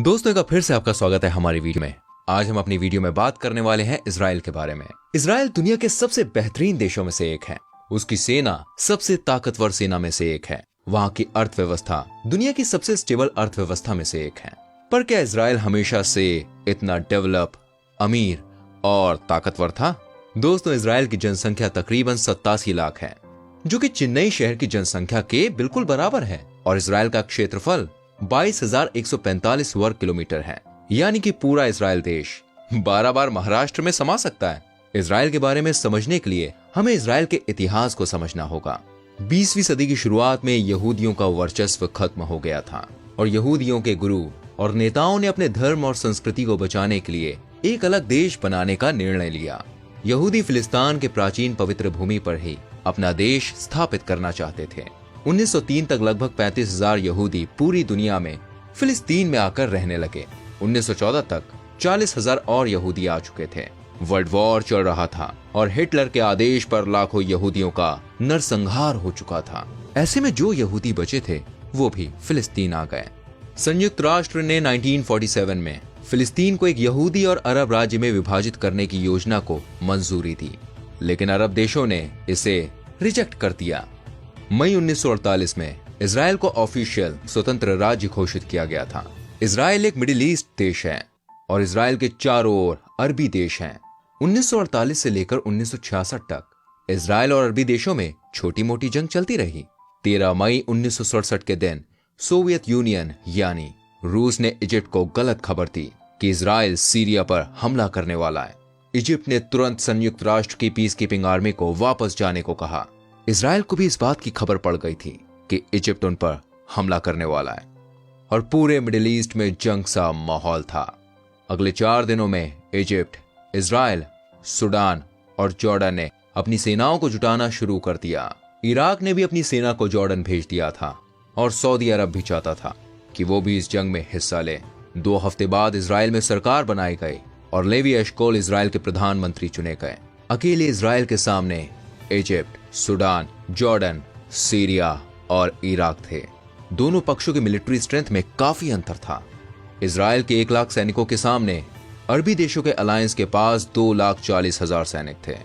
दोस्तों का फिर से आपका स्वागत है हमारी वीडियो में। आज हम अपनी वीडियो में बात करने वाले हैं इजराइल के बारे में। इजराइल दुनिया के सबसे बेहतरीन देशों में से एक है। उसकी सेना सबसे ताकतवर सेना में से एक है। वहाँ की अर्थव्यवस्था दुनिया की सबसे स्टेबल अर्थव्यवस्था में से एक है। पर क्या इजराइल हमेशा से इतना डेवलप, अमीर और ताकतवर था? दोस्तों, इजराइल की जनसंख्या तकरीबन 87 लाख है, जो कि चेन्नई शहर की जनसंख्या के बिल्कुल बराबर है। और इजराइल का क्षेत्रफल 22,145 वर्ग किलोमीटर है, यानी कि पूरा इजराइल देश 12 बार महाराष्ट्र में समा सकता है। इजराइल के बारे में समझने के लिए हमें इजराइल के इतिहास को समझना होगा। 20वीं सदी की शुरुआत में यहूदियों का वर्चस्व खत्म हो गया था और यहूदियों के गुरु और नेताओं ने अपने धर्म और संस्कृति को बचाने के लिए एक अलग देश बनाने का निर्णय लिया। यहूदी फिलिस्तीन के प्राचीन पवित्र भूमि पर ही अपना देश स्थापित करना चाहते थे। 1903 तक लगभग 35,000 यहूदी पूरी दुनिया में फिलिस्तीन में आकर रहने लगे। 1914 तक 40,000 और यहूदी आ चुके थे। वर्ल्ड वॉर चल रहा था और हिटलर के आदेश पर लाखों यहूदियों का नरसंहार हो चुका था। ऐसे में जो यहूदी बचे थे वो भी फिलिस्तीन आ गए। संयुक्त राष्ट्र ने 1947 में फिलिस्तीन को एक यहूदी और अरब राज्य में विभाजित करने की योजना को मंजूरी दी, लेकिन अरब देशों ने इसे रिजेक्ट कर दिया। मई 1948 में इजराइल को ऑफिशियल स्वतंत्र राज्य घोषित किया गया था। इजराइल एक मिडिल ईस्ट देश है और इजराइल के चारों ओर अरबी देश हैं। 1948 से लेकर 1966 तक इजराइल और अरबी देशों में छोटी मोटी जंग चलती रही। 13 मई 1967 के दिन सोवियत यूनियन यानी रूस ने इजिप्ट को गलत खबर दी कि इजराइल सीरिया पर हमला करने वाला है। इजिप्ट ने तुरंत संयुक्त राष्ट्र की पीस कीपिंग आर्मी को वापस जाने को कहा। इजराइल को भी इस बात की खबर पड़ गई थी कि इजिप्ट उन पर हमला करने वाला है और पूरे मिडिल ईस्ट में जंग सा माहौल था। अगले 4 दिनों में इजिप्ट, इजराइल, सूडान और जॉर्डन ने अपनी सेनाओं को जुटाना शुरू कर दिया। इराक ने भी अपनी सेना को जॉर्डन भेज दिया था और सऊदी अरब भी चाहता था कि वो भी इस जंग में हिस्सा ले। 2 हफ्ते बाद इजराइल में सरकार बनाई गई और लेवी एशकोल इजराइल के प्रधानमंत्री चुने गए। अकेले इजराइल के सामने इजिप्ट, सूडान, जॉर्डन, सीरिया और इराक थे। दोनों पक्षों की मिलिट्री स्ट्रेंथ में काफी अंतर था। इजराइल के 1 लाख सैनिकों के सामने अरबी देशों के अलायंस के पास 2,40,000 सैनिक थे।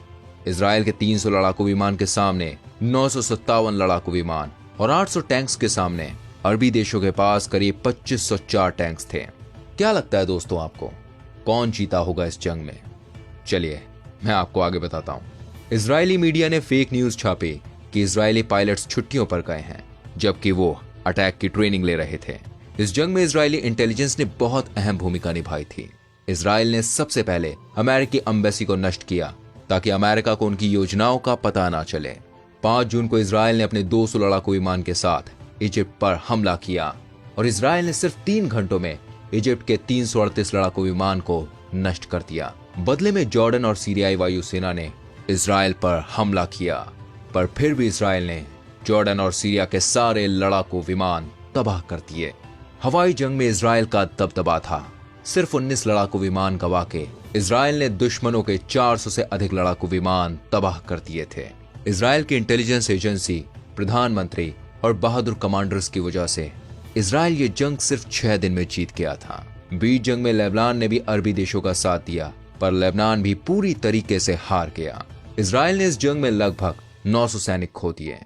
इजराइल के 300 लड़ाकू विमान के सामने 957 लड़ाकू विमान और 800 टैंक्स के सामने अरबी देशों के पास करीब 2,504 टैंक्स थे। क्या लगता है दोस्तों आपको, कौन जीता होगा इस जंग में? चलिए मैं आपको आगे बताता हूं। इजरायली मीडिया ने फेक न्यूज छापी कि इजरायली पायलट्स छुट्टियों पर गए हैं, जबकि वो अटैक की ट्रेनिंग ले रहे थे। इस जंग में इजरायली इंटेलिजेंस ने बहुत अहम भूमिका निभाई थी। इजराइल ने सबसे पहले अमेरिकी एम्बेसी को नष्ट किया ताकि अमेरिका को उनकी योजनाओं का पता ना चले। 5 जून को इजराइल ने अपने 200 लड़ाकू विमान के साथ इजिप्ट पर हमला किया और इजराइल ने सिर्फ 3 घंटों में इजिप्ट के 338 लड़ाकू विमान को नष्ट कर दिया। बदले में जॉर्डन और सीरियाई वायुसेना ने इजराइल पर हमला किया, पर फिर भी इजराइल ने जॉर्डन और सीरिया के सारे लड़ाकू विमान तबाह कर दिए। हवाई जंग में इजराइल का दबदबा था। सिर्फ 19 लड़ाकू विमान गवा के इजराइल ने दुश्मनों के 400 से अधिक लड़ाकू विमान तबाह कर दिए थे। इजराइल की इंटेलिजेंस एजेंसी, प्रधानमंत्री और बहादुर कमांडर्स की वजह से इजराइल ये जंग सिर्फ 6 दिन में जीत गया था। बीच जंग में लेबनान ने भी अरबी देशों का साथ दिया, पर लेबनान भी पूरी तरीके से हार गया। इजराइल ने इस जंग में लगभग 900 सैनिक खो दिए,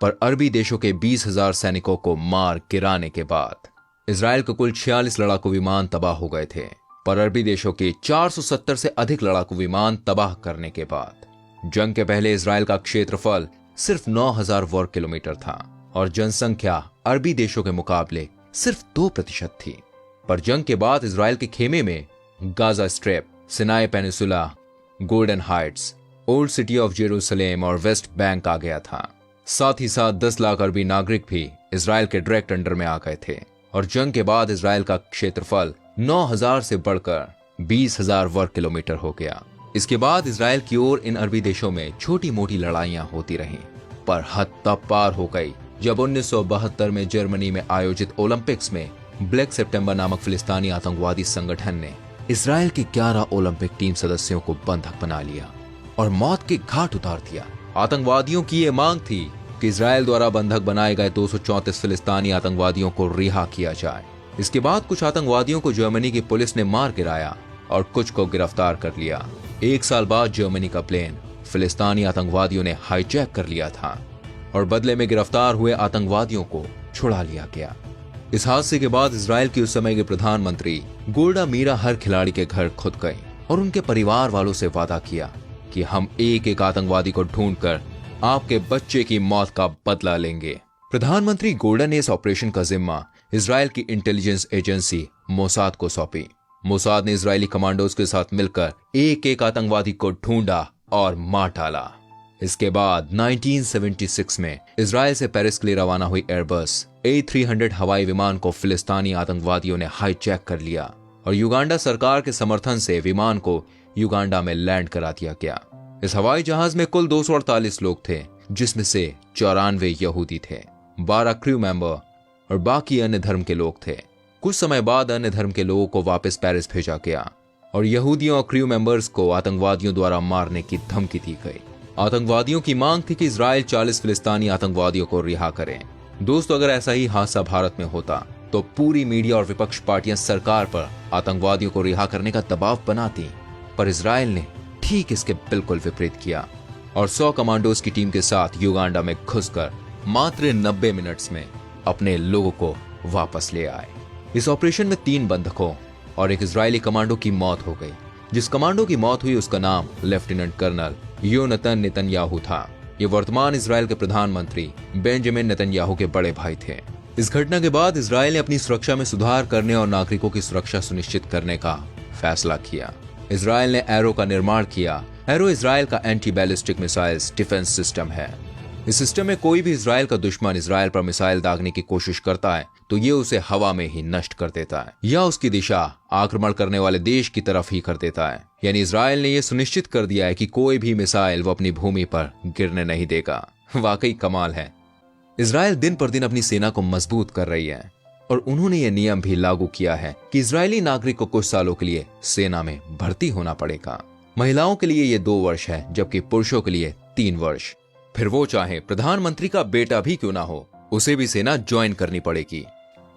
पर अरबी देशों के 20,000 सैनिकों को मार गिराने के बाद इजराइल के कुल 46 लड़ाकू विमान तबाह हो गए थे, पर अरबी देशों के 470 से अधिक लड़ाकू विमान तबाह करने के बाद जंग के पहले इजराइल का क्षेत्रफल सिर्फ 9,000 वर्ग किलोमीटर था और जनसंख्या अरबी देशों के मुकाबले सिर्फ 2% थी। पर जंग के बाद इजराइल के खेमे में Gaza strip, Sinai peninsula, golden Heights, old city of Jerusalem और वेस्ट बैंक आ गया था। साथ ही साथ 10 लाख अरबी नागरिक भी इजराइल के डायरेक्ट अंडर में आ गए थे और जंग के बाद इजराइल का क्षेत्रफल 9,000 से बढ़कर 20,000 वर्ग किलोमीटर हो गया। इसके बाद इजराइल की ओर इन अरबी देशों में छोटी मोटी लड़ाइयां होती रहीं, पर हद तब पार हो गई जब 1972 में जर्मनी में आयोजित ओलंपिक्स में ब्लैक सितंबर नामक फिलिस्तीनी आतंकवादी संगठन ने इजराइल के 11 ओलंपिक टीम सदस्यों को बंधक बना लिया और मौत के घाट उतार दिया। आतंकवादियों की ये मांग थी कि इजराइल द्वारा बंधक बनाए गए 234 फिलिस्तीनी आतंकवादियों को रिहा किया जाए। इसके बाद कुछ आतंकवादियों को जर्मनी की पुलिस ने मार गिराया और कुछ को गिरफ्तार कर लिया। 1 साल बाद जर्मनी का प्लेन फिलिस्तीनी आतंकवादियों ने हाईजैक कर लिया था और बदले में गिरफ्तार हुए आतंकवादियों को छुड़ा लिया गया। इस हादसे के बाद इजराइल की उस समय के प्रधानमंत्री गोल्डा मीरा हर खिलाड़ी के घर खुद गई और उनके परिवार वालों से वादा किया कि हम एक एक आतंकवादी को ढूंढकर आपके बच्चे की मौत का बदला लेंगे। प्रधानमंत्री गोल्डा ने इस ऑपरेशन का जिम्मा इजराइल की इंटेलिजेंस एजेंसी मोसाद को सौंपी। मोसाद ने इजरायली कमांडोज के साथ मिलकर एक एक आतंकवादी को ढूंढा और मार डाला। इसके बाद 1976 में इजराइल से पेरिस के लिए रवाना हुई एयरबस A300 हवाई विमान को फिलिस्तीनी आतंकवादियों ने हाईजैक कर लिया और युगांडा सरकार के समर्थन से विमान को युगांडा में लैंड करा दिया गया। इस हवाई जहाज में कुल 248 लोग थे, जिसमें से 94 यहूदी थे, 12 क्रू मेंबर और बाकी अन्य धर्म के लोग थे। कुछ समय बाद अन्य धर्म के लोगों को वापस पेरिस भेजा गया और यहूदियों और क्रू मेंबर्स को आतंकवादियों द्वारा मारने की धमकी दी गई। आतंकवादियों की मांग थी कि इजराइल 40 फिलिस्तीनी आतंकवादियों को रिहा करें। दोस्तों, अगर ऐसा ही हादसा भारत में होता तो पूरी मीडिया और विपक्ष पार्टियां सरकार पर आतंकवादियों को रिहा करने का दबाव बनाती, पर इजराइल ने ठीक इसके बिल्कुल विपरीत किया और 100 कमांडोज की टीम के साथ युगांडा में घुसकर मात्र 90 मिनट्स में अपने लोगों को वापस ले आए। इस ऑपरेशन में 3 बंधकों और एक इजरायली कमांडो की मौत हो गई। जिस कमांडो की मौत हुई उसका नाम लेफ्टिनेंट कर्नल योनातान नेतन्याहू था। ये वर्तमान इजराइल के प्रधानमंत्री बेंजामिन नेतन्याहू के बड़े भाई थे। इस घटना के बाद इजराइल ने अपनी सुरक्षा में सुधार करने और नागरिकों की सुरक्षा सुनिश्चित करने का फैसला किया। इजराइल ने एरो का निर्माण किया। एरो इजराइल का anti ballistic missiles defence system है। इस सिस्टम में कोई भी इजराइल का दुश्मन इजराइल पर मिसाइल दागने की कोशिश करता है तो ये उसे हवा में ही नष्ट कर देता है या उसकी दिशा आक्रमण करने वाले देश की तरफ ही कर देता है। यानी इजराइल ने यह सुनिश्चित कर दिया है कि कोई भी मिसाइल वो अपनी भूमि पर गिरने नहीं देगा। वाकई कमाल है। इजराइल दिन पर दिन अपनी सेना को मजबूत कर रही है और उन्होंने ये नियम भी लागू किया है कि इजरायली नागरिक को कुछ सालों के लिए सेना में भर्ती होना पड़ेगा। महिलाओं के लिए ये 2 वर्ष है, जबकि पुरुषों के लिए 3 वर्ष। फिर वो चाहे प्रधानमंत्री का बेटा भी क्यों ना हो, उसे भी सेना ज्वाइन करनी पड़ेगी।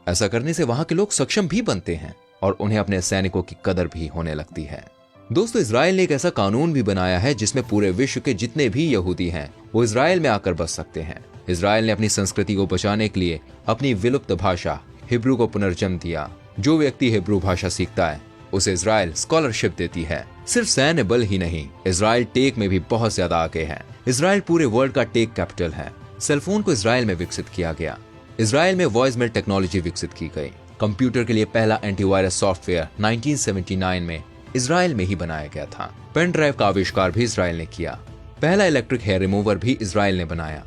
ऐसा करने से वहां के लोग सक्षम भी बनते हैं और उन्हें अपने सैनिकों की कदर भी होने लगती है। दोस्तों, इजराइल ने एक ऐसा कानून भी बनाया है जिसमें पूरे विश्व के जितने भी यहूदी हैं वो इजराइल में आकर बस सकते हैं। इजराइल ने अपनी संस्कृति को बचाने के लिए अपनी विलुप्त भाषा हिब्रू को पुनर्जन्म दिया। जो व्यक्ति हिब्रू भाषा सीखता है उसे इजराइल स्कॉलरशिप देती है। सिर्फ सैन्य बल ही नहीं, इजराइल टेक में भी बहुत ज्यादा आगे है। इजराइल पूरे वर्ल्ड का टेक कैपिटल है। सेलफोन को इजराइल में विकसित किया गया। इजराइल में वॉइस मेल टेक्नोलॉजी विकसित की गई। कंप्यूटर के लिए पहला एंटीवायरस सॉफ्टवेयर 1979 में इजराइल में ही बनाया गया था। पेन ड्राइव का आविष्कार भी इजराइल ने किया। पहला इलेक्ट्रिक हेयर रिमूवर भी इजराइल ने बनाया।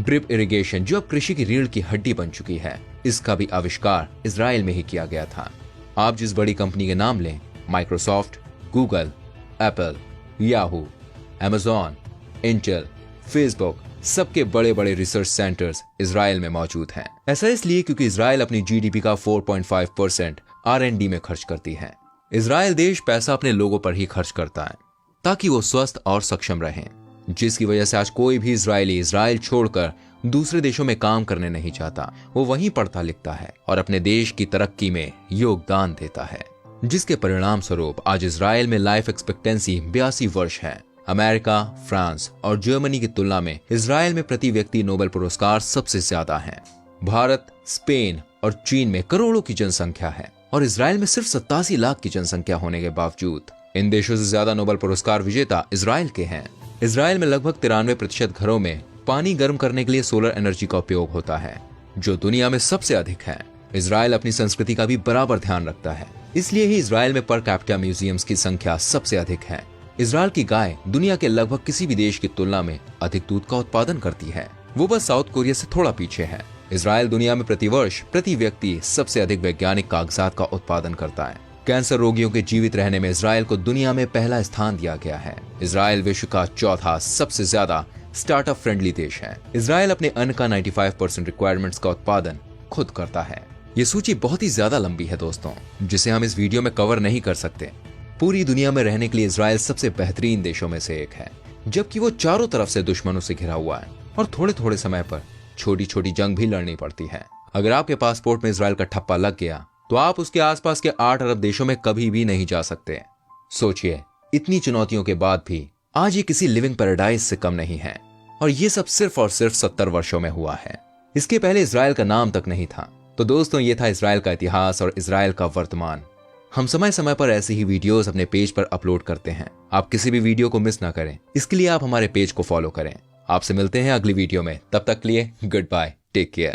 ड्रिप इरिगेशन, जो अब कृषि की रीढ़ की हड्डी बन चुकी है, इसका भी आविष्कार इजराइल में ही किया गया था। आप जिस बड़ी कंपनी के नाम लें, Microsoft, Google, Apple, Yahoo, Amazon, Intel, Facebook, सबके बड़े बड़े रिसर्च सेंटर्स इजराइल में मौजूद हैं। ऐसा इसलिए क्योंकि इजराइल अपनी जीडीपी का 4.5% R&D में खर्च करती है। इजराइल देश पैसा अपने लोगों पर ही खर्च करता है ताकि वो स्वस्थ और सक्षम रहें, जिसकी वजह से आज कोई भी इजरायली इजराइल छोड़कर दूसरे देशों में काम करने नहीं चाहता। वो वहीं पढ़ता लिखता है और अपने देश की तरक्की में योगदान देता है, जिसके परिणाम स्वरूप आज इजराइल में लाइफ एक्सपेक्टेंसी 82 वर्ष है। अमेरिका, फ्रांस और जर्मनी की तुलना में इजराइल में प्रति व्यक्ति नोबेल पुरस्कार सबसे ज्यादा हैं। भारत, स्पेन और चीन में करोड़ों की जनसंख्या है और इजराइल में सिर्फ 87 लाख की जनसंख्या होने के बावजूद इन देशों से ज्यादा नोबेल पुरस्कार विजेता इजराइल के हैं। इजराइल में लगभग 93% घरों में पानी गर्म करने के लिए सोलर एनर्जी का उपयोग होता है, जो दुनिया में सबसे अधिक है। इजराइल अपनी संस्कृति का भी बराबर ध्यान रखता है, इसलिए ही इजराइल में पर कैपिटा म्यूजियम्स की संख्या सबसे अधिक है। इजराइल की गाय दुनिया के लगभग किसी भी देश की तुलना में अधिक दूध का उत्पादन करती है। वो बस साउथ कोरिया से थोड़ा पीछे है। इजराइल दुनिया में प्रतिवर्ष प्रति व्यक्ति सबसे अधिक वैज्ञानिक कागजात का उत्पादन करता है। कैंसर रोगियों के जीवित रहने में इजराइल को दुनिया में पहला स्थान दिया गया है। इजराइल विश्व का चौथा सबसे ज्यादा स्टार्टअप फ्रेंडली देश है। इजराइल अपने अन्न का 95% रिक्वायरमेंट्स का उत्पादन खुद करता है। ये सूची बहुत ही ज्यादा लंबी है दोस्तों, जिसे हम इस वीडियो में कवर नहीं कर सकते। पूरी दुनिया में रहने के लिए इजराइल सबसे बेहतरीन देशों में से एक है, जबकि वो चारों तरफ से दुश्मनों से घिरा हुआ है और थोड़े थोड़े समय पर छोटी छोटी जंग भी लड़नी पड़ती है। अगर आपके पासपोर्ट में इजराइल का ठप्पा लग गया तो आप उसके आसपास के 8 अरब देशों में कभी भी नहीं जा सकते। सोचिए, इतनी चुनौतियों के बाद भी आज ये किसी लिविंग पैराडाइज से कम नहीं है, और ये सब सिर्फ और सिर्फ 70 वर्षों में हुआ है। इसके पहले इजराइल का नाम तक नहीं था। तो दोस्तों, ये था इजराइल का इतिहास और इजराइल का वर्तमान। हम समय समय पर ऐसी ही वीडियोस अपने पेज पर अपलोड करते हैं। आप किसी भी वीडियो को मिस ना करें, इसके लिए आप हमारे पेज को फॉलो करें। आपसे मिलते हैं अगली वीडियो में। तब तक के लिए गुड बाय, टेक केयर।